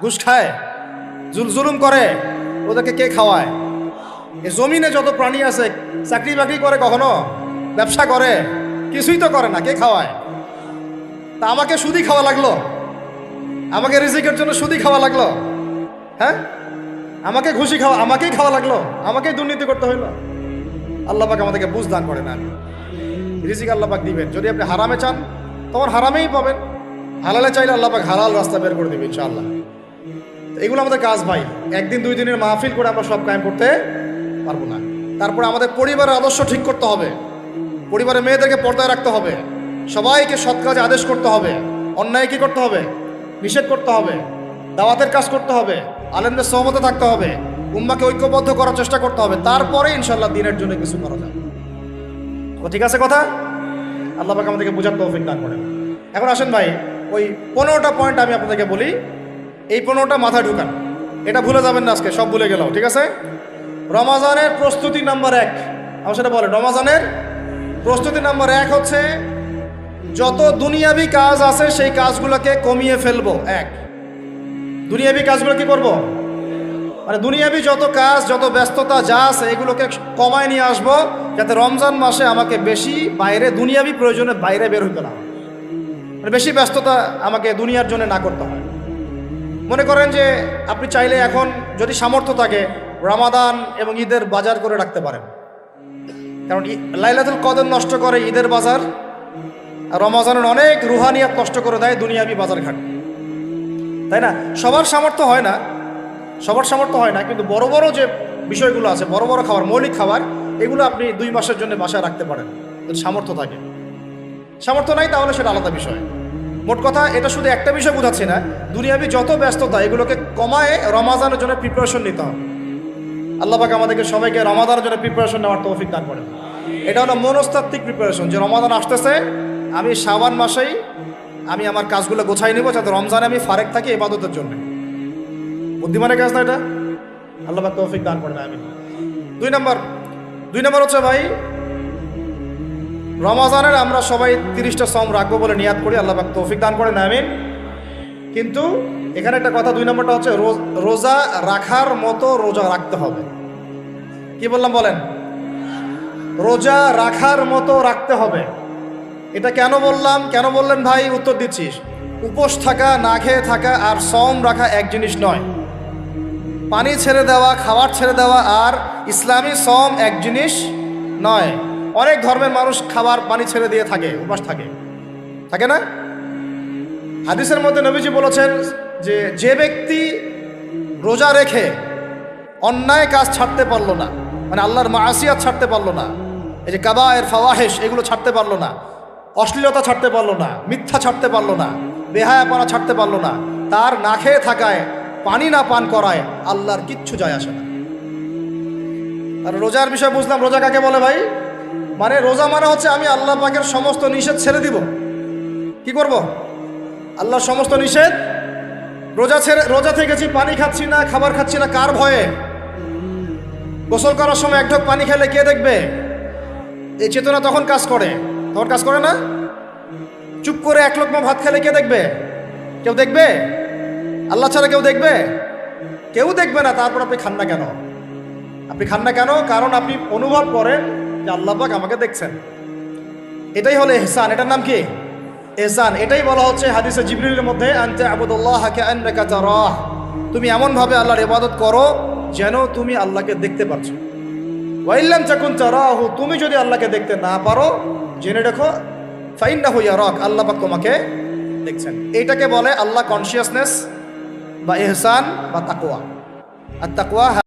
ঘুষ খায়, জুলুম করে, ওদেরকে কে খাওয়ায়? এই জমিনে যত প্রাণী আছে চাকরি বাকরি করে, কখনো ব্যবসা করে? কিছুই তো করে না, কে খাওয়ায়? তা আমাকে সুদি খাওয়া লাগলো, আমাকে রিজিকের জন্য সুদি খাওয়া লাগলো, হ্যাঁ? আমাকে ঘুষি খাওয়া, আমাকেই খাওয়া লাগলো, আমাকেই দুর্নীতি করতে হইলো। আল্লাহ পাক আমাদেরকে বুঝ দান করেন। আমি রিজিক আল্লাহ পাক দিবেন। যদি আপনি হারামে চান তখন হারামেই পাবেন, হালালে চাইলে আল্লাহ পাক হালাল রাস্তা বের করে দেবে ইনশাআল্লাহ। এগুলো আমাদের কাজ ভাই। একদিন দুই দিনের মাহফিল করে আমরা সব কায়েম করতে পারবো না। তারপরে আমাদের পরিবারের আদর্শ ঠিক করতে হবে, পরিবারের মেয়েদেরকে পর্দায় রাখতে হবে, সবাইকে সৎ কাজে আদেশ করতে হবে, অন্যায় কি করতে হবে? নিষেধ করতে হবে, দাওয়াতের কাজ করতে হবে, আলেমদের সহমতে থাকতে হবে, উম্মাকে ঐক্যবদ্ধ করার চেষ্টা করতে হবে। তারপরে ইনশাআল্লাহ দিনের জন্য কিছু করা যাবে। ঠিক আছে কথা? আল্লাহ পাক আমাদেরকে বোঝার তৌফিক দান করেন। এখন আসেন ভাই, ওই 15টা পয়েন্ট আমি আপনাদেরকে বলি, এই 15টা মাথায় ঢুকান, এটা ভুলে যাবেন না আজকে, সব ভুলে গেলাম, ঠিক আছে? রমাজানের প্রস্তুতি নাম্বার 1, আমার সেটা বলেন। রমাজানের প্রস্তুতি নাম্বার 1 হচ্ছে যত দুনিয়াবি কাজ আছে সেই কাজগুলোকে কমিয়ে ফেলবো। দুনিয়াবি কাজগুলো কি করব? মানে দুনিয়াবি যত কাজ, যত ব্যস্ততা যা আছে এগুলোকে কমায় নিয়ে আসবো, যাতে রমজান মাসে আমাকে বেশি বাইরে দুনিয়াবি প্রয়োজনে বাইরে বের হইতে না হয়, মানে বেশি ব্যস্ততা আমাকে দুনিয়ার জন্য না করতে হয়। মনে করেন যে আপনি চাইলে এখন যদি সামর্থ্য থাকে রমাদান এবং ঈদের বাজার করে রাখতে পারেন, কারণ লাইলাতুল কদর নষ্ট করে ঈদের বাজার, আর রমজানের অনেক রুহানিয়াত নষ্ট করে দেয় দুনিয়াবি বাজার ঘাট, তাই না? সবার সামর্থ্য হয় না, সবার সামর্থ্য হয় না, কিন্তু বড় বড় যে বিষয়গুলো আছে, বড় বড় খাবার, মৌলিক খাবার, এগুলো আপনি 2 মাসের জন্য বাসায় রাখতে পারেন যদি সামর্থ্য থাকে। সামর্থ্য নাই তাহলে সেটা আলাদা বিষয়। মোট কথা, এটা শুধু একটা বিষয় বোঝাচ্ছি না, দুনিয়াবি যত ব্যস্ততা এগুলোকে কমায় রমাজানের জন্য প্রিপারেশন নিতে হবে। আল্লাহ পাক আমাদেরকে সবাইকে রমাদানের জন্য প্রিপারেশন নেওয়ার তৌফিক দান করেন। এটা হলো মনস্তাত্ত্বিক প্রিপারেশন, যে রমাদান আসতেছে, আমি শাবান মাসেই আমি আমার কাজগুলো গোছাই নিব, যাতে রমজানে আমি ফারেক থাকি ইবাদতের জন্য। বুদ্ধিমানের কাজ না এটা? আল্লাহ পাক তৌফিক দান করেন, আমিন। 2 নম্বর হচ্ছে ভাই, রমাজানের আমরা সবাই 30টা সম রাখবো বলে নিয়াত করি, আল্লাহ পাক তৌফিক দান করেন, আমিন। কিন্তু এখানে একটা কথা, 2 নম্বরটা হচ্ছে রোজা রাখার মতো রোজা রাখতে হবে। কি বললাম বলেন? রোজা রাখার মতো রাখতে হবে। এটা কেন বললাম, কেন বললেন ভাই? উত্তর দিচ্ছিস। উপোস থাকা, না খেয়ে থাকা আর সম রাখা এক জিনিস নয়। পানি ছেড়ে দেওয়া, খাবার ছেড়ে দেওয়া আর ইসলামী সম এক জিনিস নয়। অনেক ধর্মের মানুষ খাবার পানি ছেড়ে দিয়ে থাকে, উপাস থাকে না? হাদিসের মধ্যে নবীজি বলেছেন যে ব্যক্তি রোজা রেখে অন্যায় কাজ ছাড়তে পারলো না, মানে আল্লাহর মাসিয়াত ছাড়তে পারলো না, এই যে কাবায়ের ফাওয়াহিশ এগুলো ছাড়তে পারলো না, অশ্লীলতা ছাড়তে পারলো না, মিথ্যা ছাড়তে পারলো না, বেহায়াপনা ছাড়তে পারলো না, তার না খেয়ে থাকায়, পানি না পান করায় আল্লাহর কিচ্ছু যায় আসে না। আর রোজার বিষয় বুঝলাম। রোজা কাকে বলে ভাই? মানে রোজা মানে হচ্ছে আমি আল্লাহ পাকের সমস্ত নিষেধ ছেড়ে দিব। কি করব? আল্লাহর সমস্ত নিষেধ। রোজা থেকেছি, পানি খাচ্ছি না, খাবার খাচ্ছি না, কার ভয়ে? গোসল করার সময় 1 ঢোক পানি খেলে কে দেখবে? এই চেতনা তখন কাজ করে না? চুপ করে 1 লোকমা ভাত খেলে কে দেখবে? কেউ দেখবে? আল্লাহ ছাড়া কেউ দেখবে? কেউ দেখবে না। তারপর আপনি খান না কেন? কারণ আপনি অনুভব করেন যে আল্লাহ পাক আমাকে দেখছেন। এটাই হলো ইহসান। এটার নাম কি? ইহসান। এটাই বলা হচ্ছে হাদিসে জিবরিলের মধ্যে, আনতা আবুদুল্লাহ কাআন্নাকা তারাহ, তুমি এমনভাবে আল্লাহর ইবাদত করো যেন তুমি আল্লাহকে দেখতে পাচ্ছ। ওয়া ইল্লাম তাকুন তারাহু, তুমি যদি আল্লাহকে দেখতে না পারো জেনে রাখো ফাইন্নাহু ইয়ারাক, আল্লাহ পাক তোমাকে দেখছেন। এইটাকে বলে আল্লাহ কনসিয়াসনেস বা ইহসান বা তাকওয়া। আর তাকওয়া